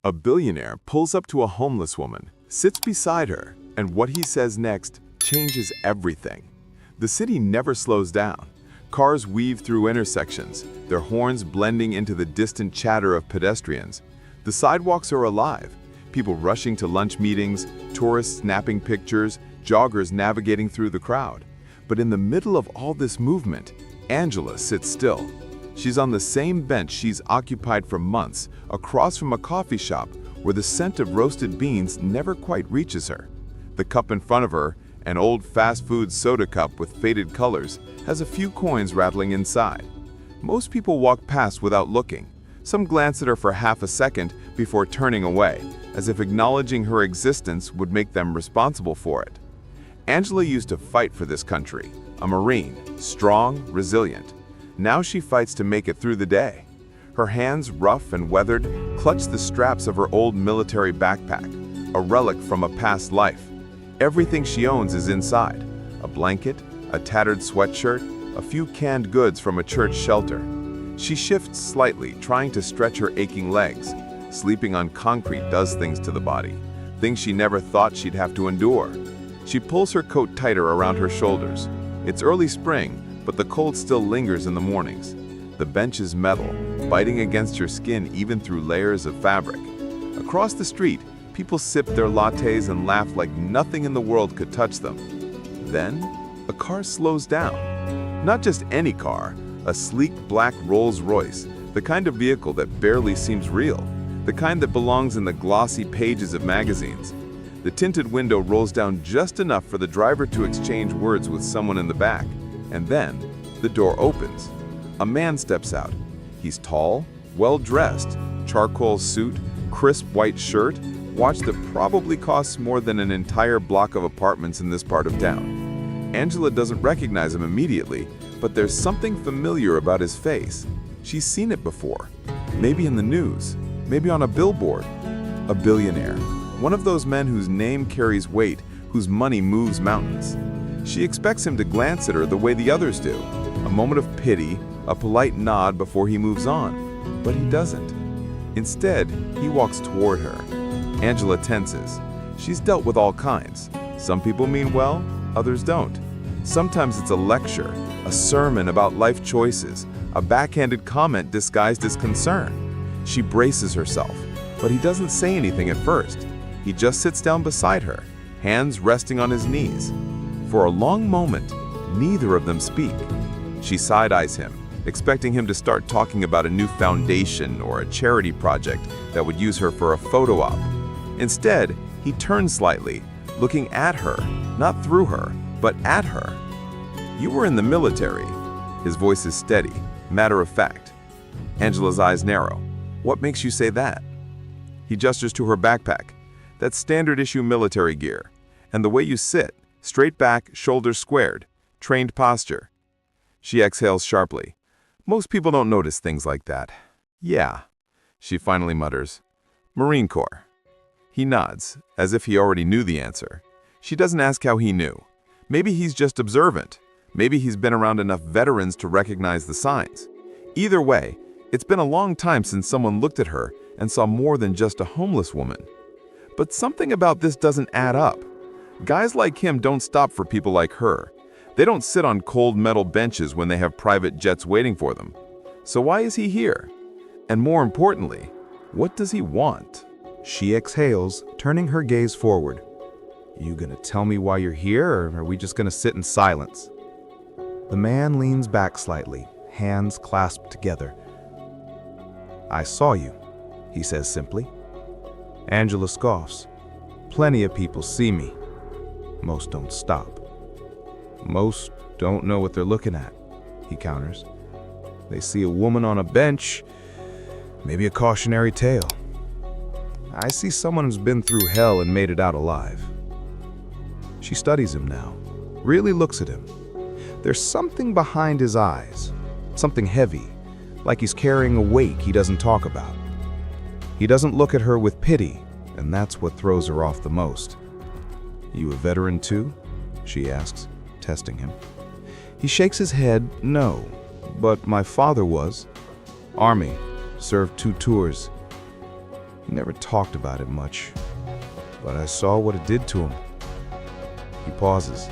A billionaire pulls up to a homeless woman, sits beside her, and what he says next changes everything. The city never slows down. Cars weave through intersections, their horns blending into the distant chatter of pedestrians. The sidewalks are alive, people rushing to lunch meetings, tourists snapping pictures, joggers navigating through the crowd. But in the middle of all this movement, Angela sits still. She's on the same bench she's occupied for months, across from a coffee shop where the scent of roasted beans never quite reaches her. The cup in front of her, an old fast food soda cup with faded colors, has a few coins rattling inside. Most people walk past without looking. Some glance at her for half a second before turning away, as if acknowledging her existence would make them responsible for it. Angela used to fight for this country, a Marine, strong, resilient. Now she fights to make it through the day. Her hands, rough and weathered, clutch the straps of her old military backpack, a relic from a past life. Everything she owns is inside: a blanket, a tattered sweatshirt, a few canned goods from a church shelter. She shifts slightly, trying to stretch her aching legs. Sleeping on concrete does things to the body, things she never thought she'd have to endure. She pulls her coat tighter around her shoulders. It's early spring, but the cold still lingers in the mornings. The bench is metal, biting against your skin even through layers of fabric. Across the street, people sip their lattes and laugh like nothing in the world could touch them. Then, a car slows down. Not just any car, a sleek black Rolls-Royce, the kind of vehicle that barely seems real, the kind that belongs in the glossy pages of magazines. The tinted window rolls down just enough for the driver to exchange words with someone in the back. And then, the door opens. A man steps out. He's tall, well-dressed, charcoal suit, crisp white shirt, watch that probably costs more than an entire block of apartments in this part of town. Angela doesn't recognize him immediately, but there's something familiar about his face. She's seen it before. Maybe in the news, maybe on a billboard. A billionaire. One of those men whose name carries weight, whose money moves mountains. She expects him to glance at her the way the others do. A moment of pity, a polite nod before he moves on. But he doesn't. Instead, he walks toward her. Angela tenses. She's dealt with all kinds. Some people mean well, others don't. Sometimes it's a lecture, a sermon about life choices, a backhanded comment disguised as concern. She braces herself, but he doesn't say anything at first. He just sits down beside her, hands resting on his knees. For a long moment, neither of them speak. She side-eyes him, expecting him to start talking about a new foundation or a charity project that would use her for a photo op. Instead, he turns slightly, looking at her, not through her, but at her. "You were in the military." His voice is steady, matter of fact. Angela's eyes narrow. "What makes you say that?" He gestures to her backpack. "That's standard-issue military gear. And the way you sit, straight back, shoulders squared, trained posture." She exhales sharply. "Most people don't notice things like that." "Yeah," she finally mutters. "Marine Corps." He nods, as if he already knew the answer. She doesn't ask how he knew. Maybe he's just observant. Maybe he's been around enough veterans to recognize the signs. Either way, it's been a long time since someone looked at her and saw more than just a homeless woman. But something about this doesn't add up. Guys like him don't stop for people like her. They don't sit on cold metal benches when they have private jets waiting for them. So why is he here? And more importantly, what does he want? She exhales, turning her gaze forward. "You gonna tell me why you're here, or are we just gonna sit in silence?" The man leans back slightly, hands clasped together. "I saw you," he says simply. Angela scoffs. "Plenty of people see me. Most don't stop." "Most don't know what they're looking at," he counters. "They see a woman on a bench, maybe a cautionary tale. I see someone who's been through hell and made it out alive." She studies him now, really looks at him. There's something behind his eyes, something heavy, like he's carrying a weight he doesn't talk about. He doesn't look at her with pity, and that's what throws her off the most. "You a veteran too?" she asks, testing him. He shakes his head, "No, but my father was. Army, served 2 tours. He never talked about it much, but I saw what it did to him. He pauses,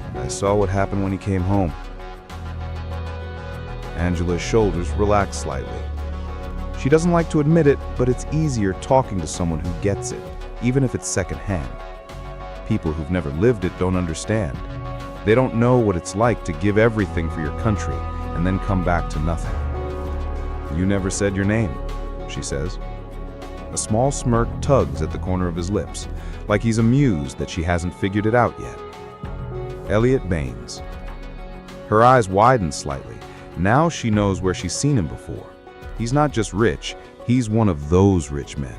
and I saw what happened when he came home. Angela's shoulders relax slightly. She doesn't like to admit it, but it's easier talking to someone who gets it, even if it's secondhand. People who've never lived it don't understand. They don't know what it's like to give everything for your country and then come back to nothing. "You never said your name," she says. A small smirk tugs at the corner of his lips, like he's amused that she hasn't figured it out yet. Elliot Baines. Her eyes widen slightly. Now she knows where she's seen him before. He's not just rich, he's one of those rich men.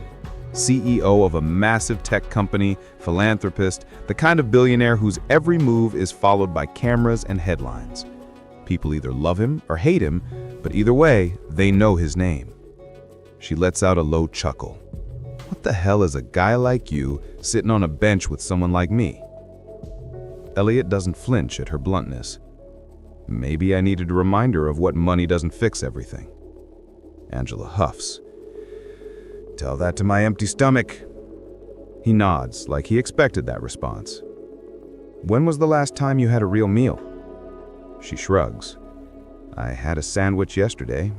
CEO of a massive tech company, philanthropist, the kind of billionaire whose every move is followed by cameras and headlines. People either love him or hate him, but either way, they know his name. She lets out a low chuckle. What the hell is a guy like you sitting on a bench with someone like me? Elliot doesn't flinch at her bluntness. Maybe I needed a reminder of what money doesn't fix everything. Angela huffs. "Tell that to my empty stomach." He nods, like he expected that response. "When was the last time you had a real meal?" She shrugs. "I had a sandwich yesterday.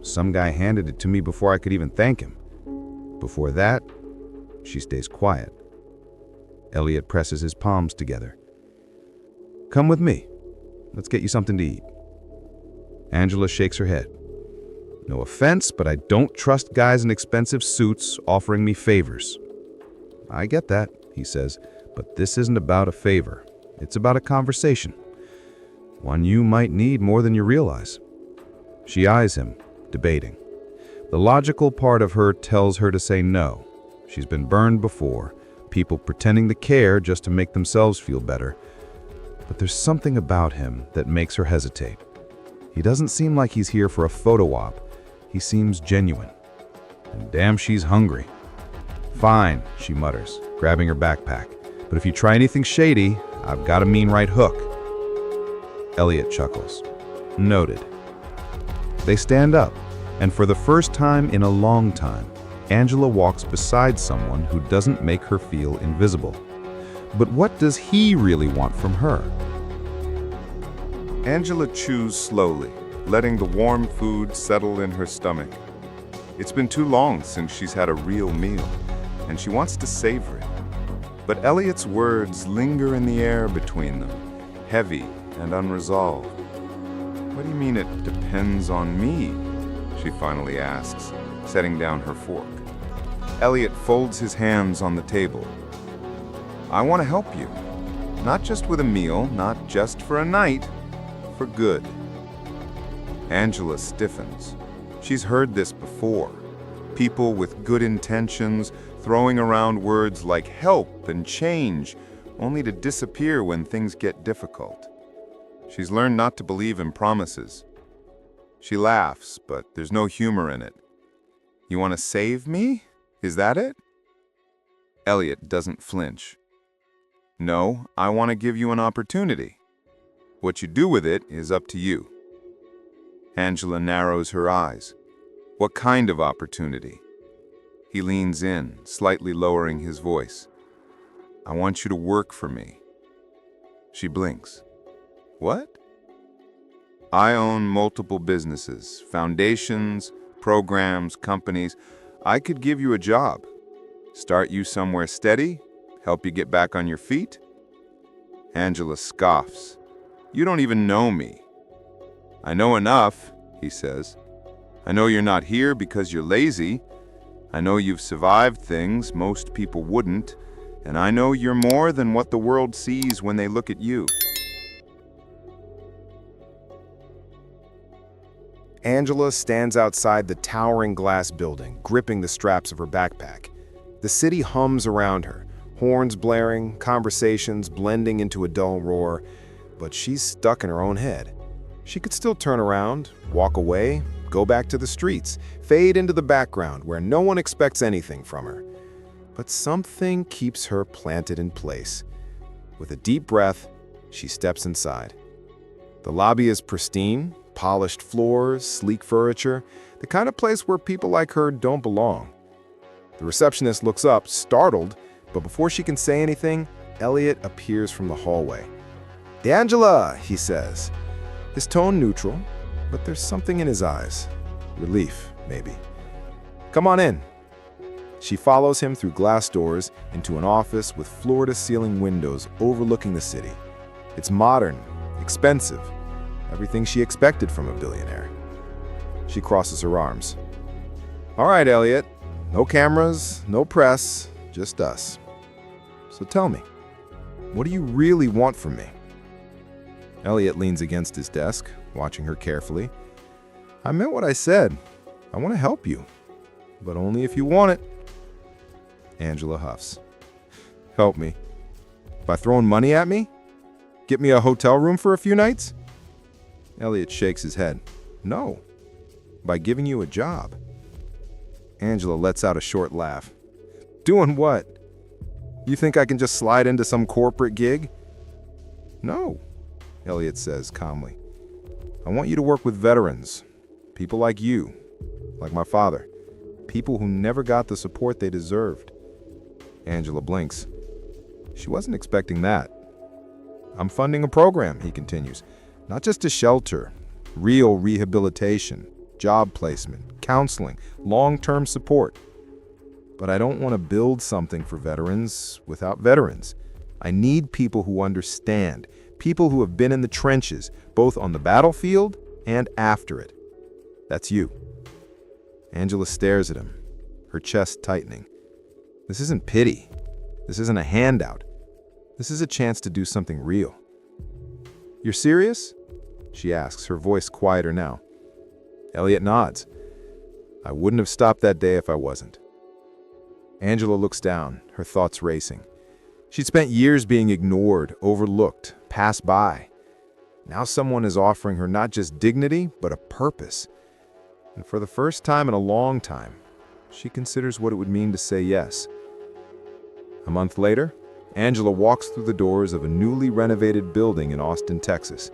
Some guy handed it to me before I could even thank him. Before that," she stays quiet. Elliot presses his palms together. "Come with me. Let's get you something to eat." Angela shakes her head. "No offense, but I don't trust guys in expensive suits offering me favors." "I get that," he says, "but this isn't about a favor. It's about a conversation. One you might need more than you realize." She eyes him, debating. The logical part of her tells her to say no. She's been burned before, people pretending to care just to make themselves feel better. But there's something about him that makes her hesitate. He doesn't seem like he's here for a photo op. He seems genuine. And damn, she's hungry. "Fine," she mutters, grabbing her backpack. "But if you try anything shady, I've got a mean right hook." Elliot chuckles. "Noted." They stand up, and for the first time in a long time, Angela walks beside someone who doesn't make her feel invisible. But what does he really want from her? Angela chews slowly, letting the warm food settle in her stomach. It's been too long since she's had a real meal, and she wants to savor it. But Elliot's words linger in the air between them, heavy and unresolved. "What do you mean it depends on me?" she finally asks, setting down her fork. Elliot folds his hands on the table. "I want to help you. Not just with a meal, not just for a night, for good." Angela stiffens. She's heard this before. People with good intentions throwing around words like help and change, only to disappear when things get difficult. She's learned not to believe in promises. She laughs, but there's no humor in it. "You want to save me? Is that it?" Elliot doesn't flinch. "No, I want to give you an opportunity. What you do with it is up to you." Angela narrows her eyes. "What kind of opportunity?" He leans in, slightly lowering his voice. "I want you to work for me." She blinks. "What?" "I own multiple businesses, foundations, programs, companies. I could give you a job. Start you somewhere steady, help you get back on your feet." Angela scoffs. "You don't even know me." "I know enough," he says. "I know you're not here because you're lazy. I know you've survived things most people wouldn't. And I know you're more than what the world sees when they look at you." Angela stands outside the towering glass building, gripping the straps of her backpack. The city hums around her, horns blaring, conversations blending into a dull roar, but she's stuck in her own head. She could still turn around, walk away, go back to the streets, fade into the background where no one expects anything from her. But something keeps her planted in place. With a deep breath, she steps inside. The lobby is pristine, polished floors, sleek furniture, the kind of place where people like her don't belong. The receptionist looks up, startled, but before she can say anything, Elliot appears from the hallway. "D'Angela," he says. His tone neutral, but there's something in his eyes. Relief, maybe. "Come on in." She follows him through glass doors into an office with floor-to-ceiling windows overlooking the city. It's modern, expensive, everything she expected from a billionaire. She crosses her arms. "All right, Elliot. No cameras, no press, just us. So tell me, what do you really want from me?" Elliot leans against his desk, watching her carefully. "I meant what I said. I want to help you, but only if you want it." Angela huffs. "Help me? By throwing money at me? Get me a hotel room for a few nights?" Elliot shakes his head. "No. By giving you a job." Angela lets out a short laugh. "Doing what? You think I can just slide into some corporate gig?" "No," Elliot says calmly. "I want you to work with veterans, people like you, like my father, people who never got the support they deserved." Angela blinks. She wasn't expecting that. "I'm funding a program," he continues, "not just a shelter, real rehabilitation, job placement, counseling, long-term support. But I don't want to build something for veterans without veterans. I need people who understand, people who have been in the trenches, both on the battlefield and after it. That's you." Angela stares at him, her chest tightening. This isn't pity. This isn't a handout. This is a chance to do something real. "You're serious?" she asks, her voice quieter now. Elliot nods. "I wouldn't have stopped that day if I wasn't." Angela looks down, her thoughts racing. She'd spent years being ignored, overlooked, passed by. Now someone is offering her not just dignity, but a purpose. And for the first time in a long time, she considers what it would mean to say yes. A month later, Angela walks through the doors of a newly renovated building in Austin, Texas.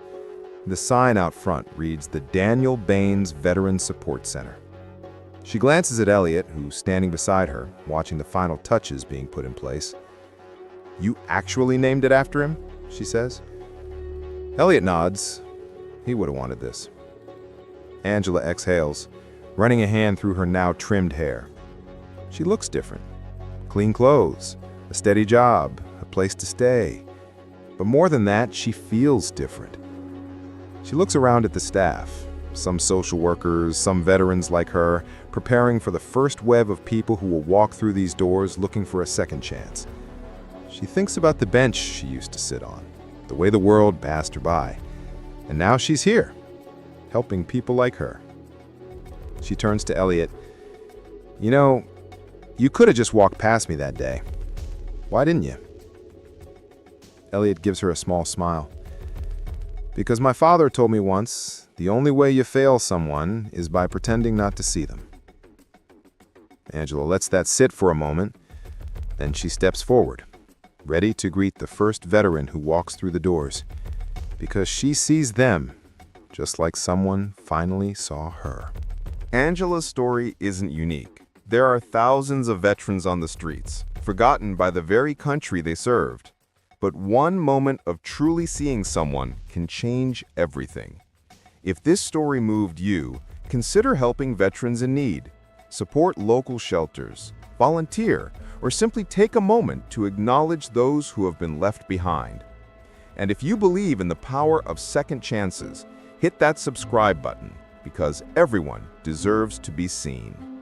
The sign out front reads the Daniel Baines Veteran Support Center. She glances at Elliot, who's standing beside her, watching the final touches being put in place. "You actually named it after him?" she says. Elliot nods. He would have wanted this. Angela exhales, running a hand through her now trimmed hair. She looks different. Clean clothes, a steady job, a place to stay. But more than that, she feels different. She looks around at the staff, some social workers, some veterans like her, preparing for the first wave of people who will walk through these doors looking for a second chance. She thinks about the bench she used to sit on, the way the world passed her by. And now she's here, helping people like her. She turns to Elliot. "You know, you could have just walked past me that day. Why didn't you?" Elliot gives her a small smile. "Because my father told me once, the only way you fail someone is by pretending not to see them." Angela lets that sit for a moment, then she steps forward, ready to greet the first veteran who walks through the doors, because she sees them just like someone finally saw her. Angela's story isn't unique. There are thousands of veterans on the streets, forgotten by the very country they served. But one moment of truly seeing someone can change everything. If this story moved you, consider helping veterans in need. Support local shelters, volunteer, or simply take a moment to acknowledge those who have been left behind. And if you believe in the power of second chances, hit that subscribe button, because everyone deserves to be seen.